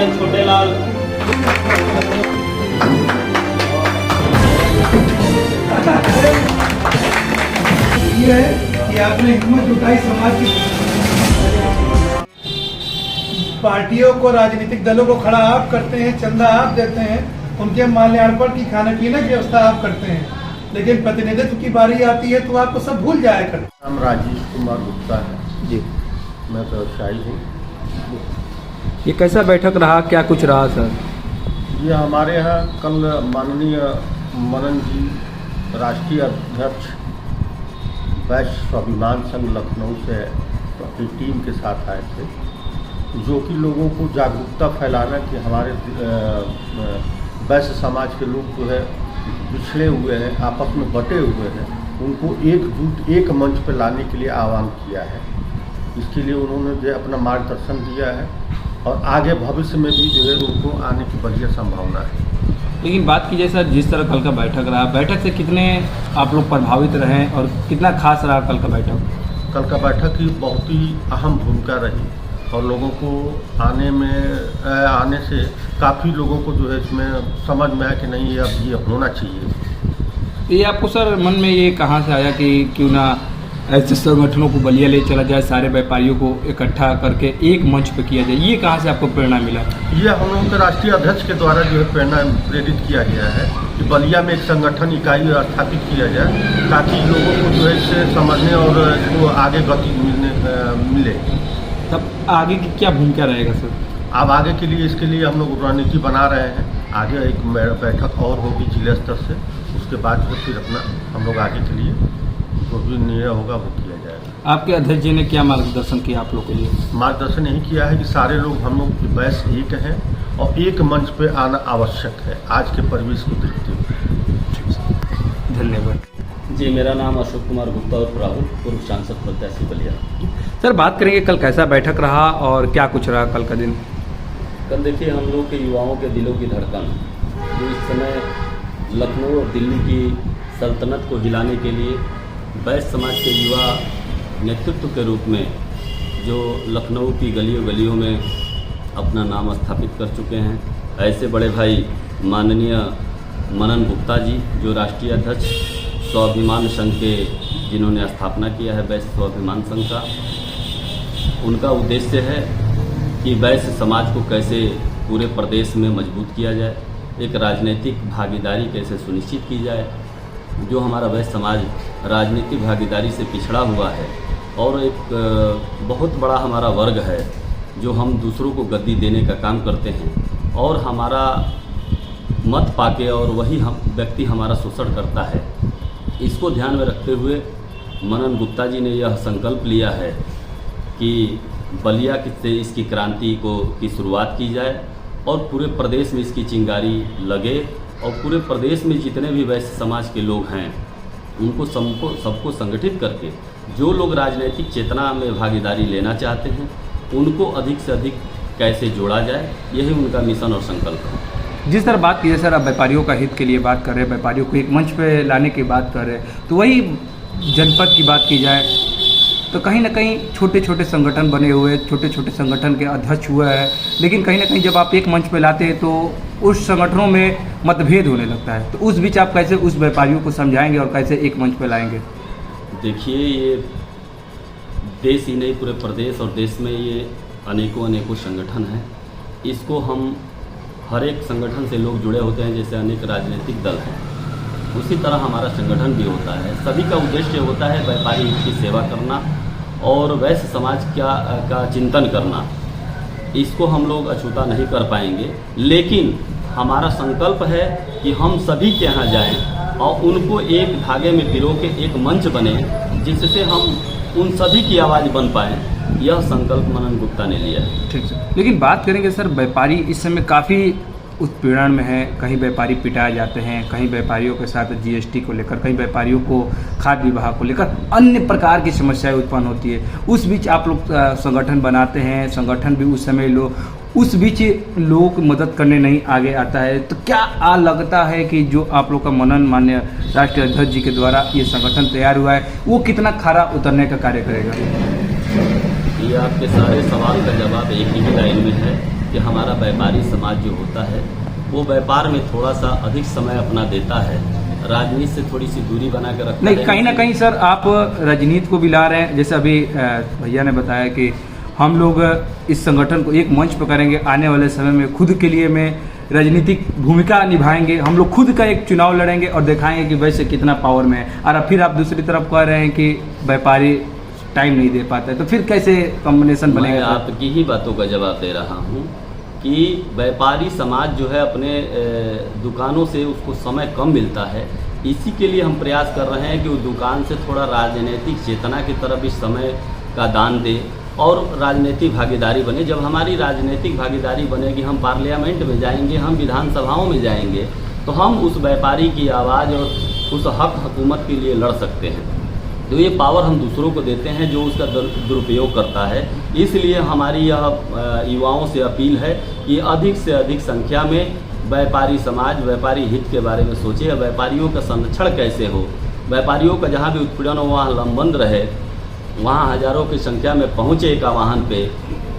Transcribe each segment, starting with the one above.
N Chhotelal. ये है कि आपने हिम्मत जुटाई समाज की। पार्टियों को, राजनीतिक दलों को खड़ा आप करते हैं, चंदा आप देते हैं, उनके माल्यार्पण की खाने पीने की व्यवस्था आप करते हैं, लेकिन प्रतिनिधित्व की बारी आती है तो आपको सब भूल जाया करते। नाम राजेश कुमार गुप्ता है जी। मैं व्यवसायी हूँ। ये कैसा बैठक रहा, क्या कुछ रहा सर? ये हमारे यहाँ कल माननीय मनन जी राष्ट्रीय अध्यक्ष वैश्य स्वाभिमान संघ लखनऊ से अपनी टीम के साथ आए थे, जो कि लोगों को जागरूकता फैलाना कि हमारे वैश्य समाज के लोग जो है पिछड़े हुए हैं, आपस में बटे हुए हैं, उनको एकजुट एक मंच पर लाने के लिए आह्वान किया है। इसके लिए उन्होंने जो अपना मार्गदर्शन दिया है और आगे भविष्य में भी जो है उनको आने की बढ़िया संभावना है। लेकिन बात की जाए सर, जिस तरह कल का बैठक रहा, बैठक से कितने आप लोग प्रभावित रहे और कितना खास रहा कल का बैठक? कल का बैठक की बहुत ही अहम भूमिका रही और लोगों को आने से काफ़ी लोगों को जो है इसमें समझ में आया कि नहीं, अब ये होना चाहिए। ये आपको सर मन में ये कहाँ से आया कि क्यों ना ऐसे संगठनों को बलिया ले चला जाए, सारे व्यापारियों को इकट्ठा करके एक मंच पे किया जाए? ये कहाँ से आपको प्रेरणा मिला? ये हम लोगों के राष्ट्रीय अध्यक्ष के द्वारा जो है प्रेरित किया गया है कि बलिया में एक संगठन इकाई स्थापित किया जाए, ताकि लोगों को जो है इससे समझने और इसको आगे गति मिले। तब आगे की क्या भूमिका रहेगा सर? अब आगे के लिए इसके लिए हम लोग रणनीति बना रहे हैं। आगे एक बैठक और होगी जिला स्तर से, उसके बाद फिर अपना हम लोग आगे के लिए जो भी निर्णय होगा वो किया जाएगा। आपके अध्यक्ष जी ने क्या मार्गदर्शन किया आप लोग के लिए? मार्गदर्शन यही किया है कि सारे लोग हम लोग वैश्य एक हैं और एक मंच पे आना आवश्यक है आज के परिवेश को देखते हुए। धन्यवाद जी, मेरा नाम अशोक कुमार गुप्ता और राहुल, पूर्व सांसद प्रत्याशी बलिया। सर, बात करेंगे कल कैसा बैठक रहा और क्या कुछ रहा कल का दिन? कल देखिए, हम लोग के युवाओं के दिलों की धड़कन जो इस समय लखनऊ और दिल्ली की सल्तनत को हिलाने के लिए वैश्य समाज के युवा नेतृत्व के रूप में जो लखनऊ की गलियों गलियों में अपना नाम स्थापित कर चुके हैं, ऐसे बड़े भाई माननीय मनन गुप्ता जी, जो राष्ट्रीय अध्यक्ष स्वाभिमान संघ के जिन्होंने स्थापना किया है वैश्य स्वाभिमान संघ का, उनका उद्देश्य है कि वैश्य समाज को कैसे पूरे प्रदेश में मजबूत किया जाए, एक राजनीतिक भागीदारी कैसे सुनिश्चित की जाए। जो हमारा वैश्य समाज राजनीतिक भागीदारी से पिछड़ा हुआ है और एक बहुत बड़ा हमारा वर्ग है जो हम दूसरों को गद्दी देने का काम करते हैं और हमारा मत पाके और वही हम व्यक्ति हमारा शोषण करता है। इसको ध्यान में रखते हुए मनन गुप्ता जी ने यह संकल्प लिया है कि बलिया से इसकी क्रांति की शुरुआत की जाए और पूरे प्रदेश में इसकी चिंगारी लगे और पूरे प्रदेश में जितने भी वैश्य समाज के लोग हैं उनको सबको संगठित करके जो लोग राजनीतिक चेतना में भागीदारी लेना चाहते हैं उनको अधिक से अधिक कैसे जोड़ा जाए, यही उनका मिशन और संकल्प है। जिस तरह बात की है सर, आप व्यापारियों का हित के लिए बात कर रहे हैं, व्यापारियों को एक मंच पे लाने की बात कर रहे हैं, तो वही जनपद की बात की जाए तो कहीं ना कहीं छोटे छोटे संगठन बने हुए, छोटे छोटे संगठन के अध्यक्ष हुए हैं, लेकिन कहीं ना कहीं जब आप एक मंच पे लाते हैं तो उस संगठनों में मतभेद होने लगता है। तो उस बीच आप कैसे उस व्यापारियों को समझाएंगे और कैसे एक मंच पे लाएंगे? देखिए, ये देश ही नहीं पूरे प्रदेश और देश में ये अनेकों संगठन हैं। इसको हम हर एक संगठन से लोग जुड़े होते हैं, जैसे अनेक राजनीतिक दल हैं, उसी तरह हमारा संगठन भी होता है। सभी का उद्देश्य होता है व्यापारी हित की सेवा करना और वैश्य समाज का चिंतन करना। इसको हम लोग अछूता नहीं कर पाएंगे, लेकिन हमारा संकल्प है कि हम सभी के यहाँ जाएं और उनको एक धागे में पिरो के एक मंच बने, जिससे हम उन सभी की आवाज़ बन पाएँ। यह संकल्प मनन गुप्ता ने लिया है। ठीक है, लेकिन बात करेंगे सर, व्यापारी इस समय काफ़ी उत्पीड़न में है। कहीं व्यापारी पिटाए जाते हैं, कहीं व्यापारियों के साथ जीएसटी को लेकर, कहीं व्यापारियों को खाद्य विभाग को लेकर अन्य प्रकार की समस्याएं उत्पन्न होती है। उस बीच आप लोग संगठन बनाते हैं, संगठन भी उस समय उस बीच लोग मदद करने नहीं आगे आता है, तो क्या लगता है कि जो आप लोग का मनन माननीय राष्ट्रीय अध्यक्ष जी के द्वारा ये संगठन तैयार हुआ है वो कितना खरा उतरने का कार्य करेगा? ये आपके सारे सवाल का जवाब एक ही लाइन में है कि हमारा व्यापारी समाज जो होता है वो व्यापार में थोड़ा सा अधिक समय अपना देता है, राजनीति से थोड़ी सी दूरी बना कर रखता है। नहीं, कहीं ना कहीं सर आप राजनीति को भी ला रहे हैं। जैसे अभी भैया ने बताया कि हम लोग इस संगठन को एक मंच पर करेंगे, आने वाले समय में खुद के लिए में राजनीतिक भूमिका निभाएंगे, हम लोग खुद का एक चुनाव लड़ेंगे और दिखाएंगे कि वैसे कितना पावर में है। और फिर आप दूसरी तरफ कह रहे हैं कि व्यापारी टाइम नहीं दे पाता है, तो फिर कैसे कॉम्बिनेशन बनेगा? मैं आपकी ही बातों का जवाब दे रहा हूँ कि व्यापारी समाज जो है अपने दुकानों से उसको समय कम मिलता है, इसी के लिए हम प्रयास कर रहे हैं कि उस दुकान से थोड़ा राजनीतिक चेतना की तरफ इस समय का दान दे और राजनीतिक भागीदारी बने। जब हमारी राजनीतिक भागीदारी बनेगी, हम पार्लियामेंट में जाएंगे, हम विधानसभाओं में जाएंगे, तो हम उस व्यापारी की आवाज़ और उस हक हुकूमत के लिए लड़ सकते हैं। तो ये पावर हम दूसरों को देते हैं जो उसका दुरुपयोग करता है। इसलिए हमारी यह युवाओं से अपील है कि अधिक से अधिक संख्या में व्यापारी समाज व्यापारी हित के बारे में सोचे, व्यापारियों का संरक्षण कैसे हो, व्यापारियों का जहाँ भी उत्पीड़न हो वहाँ लंबंद रहे, वहाँ हजारों की संख्या में पहुँचे एक वाहन पे,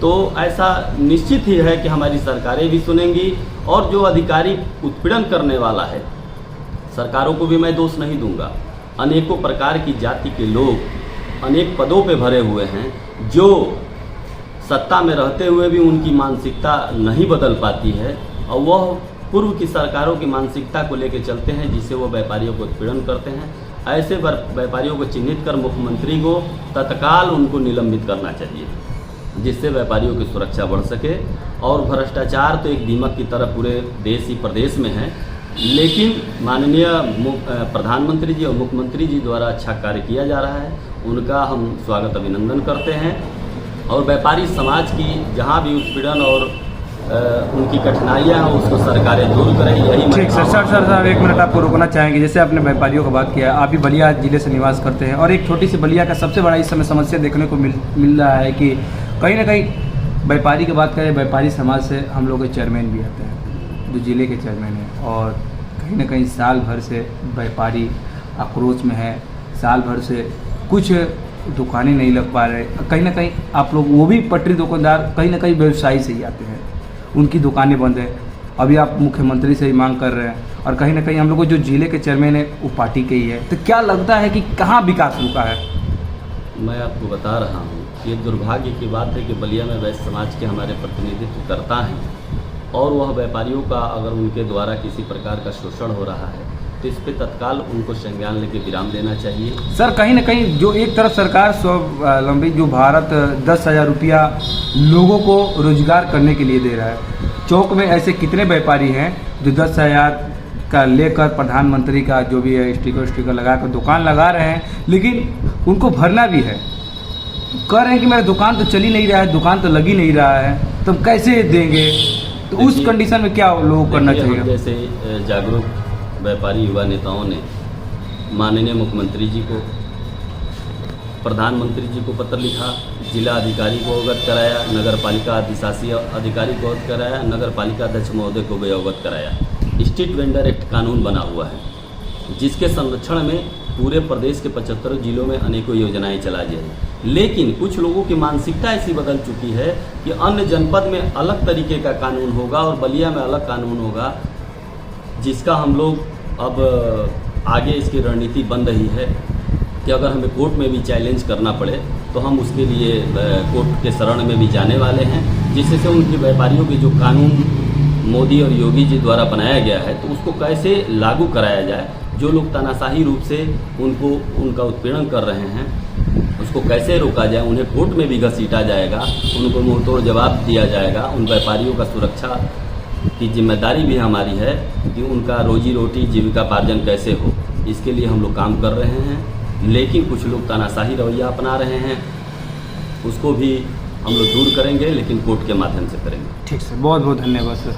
तो ऐसा निश्चित ही है कि हमारी सरकारें भी सुनेंगी। और जो अधिकारी उत्पीड़न करने वाला है, सरकारों को भी मैं दोष नहीं दूंगा। अनेकों प्रकार की जाति के लोग अनेक पदों पे भरे हुए हैं, जो सत्ता में रहते हुए भी उनकी मानसिकता नहीं बदल पाती है और वह पूर्व की सरकारों की मानसिकता को लेकर चलते हैं, जिससे वो व्यापारियों को उत्पीड़न करते हैं। ऐसे व्यापारियों को चिन्हित कर मुख्यमंत्री को तत्काल उनको निलंबित करना चाहिए, जिससे व्यापारियों की सुरक्षा बढ़ सके। और भ्रष्टाचार तो एक दीमक की तरह पूरे देश ही प्रदेश में है, लेकिन माननीय प्रधानमंत्री जी और मुख्यमंत्री जी द्वारा अच्छा कार्य किया जा रहा है, उनका हम स्वागत अभिनंदन करते हैं। और व्यापारी समाज की जहाँ भी उत्पीड़न और उनकी कठिनाइयाँ हैं उसको सरकारें दूर करें, यही ठीक सर एक मिनट आपको रुकना चाहेंगे। जैसे आपने व्यापारियों का बात किया, आप भी बलिया जिले से निवास करते हैं और एक छोटी सी बलिया का सबसे बड़ा इस समय समस्या देखने को मिल रहा है कि कहीं ना कहीं व्यापारी की बात करें, व्यापारी समाज से हम लोग के चेयरमैन भी आते हैं जो जिले के चेयरमैन हैं, और कहीं ना कहीं साल भर से व्यापारी आक्रोश में है, साल भर से कुछ दुकानें नहीं लग पा रहे। कहीं ना कहीं आप लोग वो भी पटरी दुकानदार कहीं ना कहीं व्यवसायी से ही आते हैं, उनकी दुकानें बंद है। अभी आप मुख्यमंत्री से ही मांग कर रहे हैं और कहीं ना कहीं हम लोग को जो जिले के चेयरमैन है वो पार्टी के ही है, तो क्या लगता है कि कहाँ विकास रुका है? मैं आपको बता रहा हूँ कि ये दुर्भाग्य की बात है कि बलिया में वैश्य समाज के हमारे प्रतिनिधित्व करता है और वह व्यापारियों का अगर उनके द्वारा किसी प्रकार का शोषण हो रहा है तो इस पे तत्काल उनको संज्ञान लेके विराम देना चाहिए। सर कहीं ना कहीं जो एक तरफ सरकार स्वावलंबी जो भारत 10,000 रुपया लोगों को रोजगार करने के लिए दे रहा है, चौक में ऐसे कितने व्यापारी हैं जो 10,000 का लेकर प्रधानमंत्री का जो भी है स्टिकर लगा कर दुकान लगा रहे हैं, लेकिन उनको भरना भी है, कह रहे हैं कि मेरा दुकान तो चल ही नहीं रहा है, दुकान तो लग ही नहीं रहा है, तो हम कैसे देंगे? तो उस कंडीशन में क्या लोगों को करना चाहिए? जैसे जागरूक व्यापारी युवा नेताओं ने माननीय मुख्यमंत्री जी को, प्रधानमंत्री जी को पत्र लिखा, जिला अधिकारी को अवगत कराया, नगर पालिका अधिशासी अधिकारी को अवगत कराया, नगर पालिका अध्यक्ष महोदय को भी अवगत कराया। स्ट्रीट वेंडर एक्ट कानून बना हुआ है, जिसके संरक्षण में पूरे प्रदेश के 75 जिलों में अनेकों योजनाएं चलाई जाएंगी। लेकिन कुछ लोगों की मानसिकता ऐसी बदल चुकी है कि अन्य जनपद में अलग तरीके का कानून होगा और बलिया में अलग कानून होगा, जिसका हम लोग अब आगे इसकी रणनीति बन रही है कि अगर हमें कोर्ट में भी चैलेंज करना पड़े तो हम उसके लिए कोर्ट के शरण में भी जाने वाले हैं, जिससे उनकी व्यापारियों की जो कानून मोदी और योगी जी द्वारा बनाया गया है तो उसको कैसे लागू कराया जाए। जो लोग तानाशाही रूप से उनका उत्पीड़न कर रहे हैं उसको कैसे रोका जाए, उन्हें कोर्ट में भी घसीटा जाएगा, उनको मुंहतोड़ जवाब दिया जाएगा। उन व्यापारियों का सुरक्षा की जिम्मेदारी भी हमारी है कि उनका रोजी रोटी जीविकापार्जन कैसे हो, इसके लिए हम लोग काम कर रहे हैं। लेकिन कुछ लोग तानाशाही रवैया अपना रहे हैं, उसको भी हम लोग दूर करेंगे, लेकिन कोर्ट के माध्यम से करेंगे। ठीक सर, बहुत बहुत धन्यवाद सर।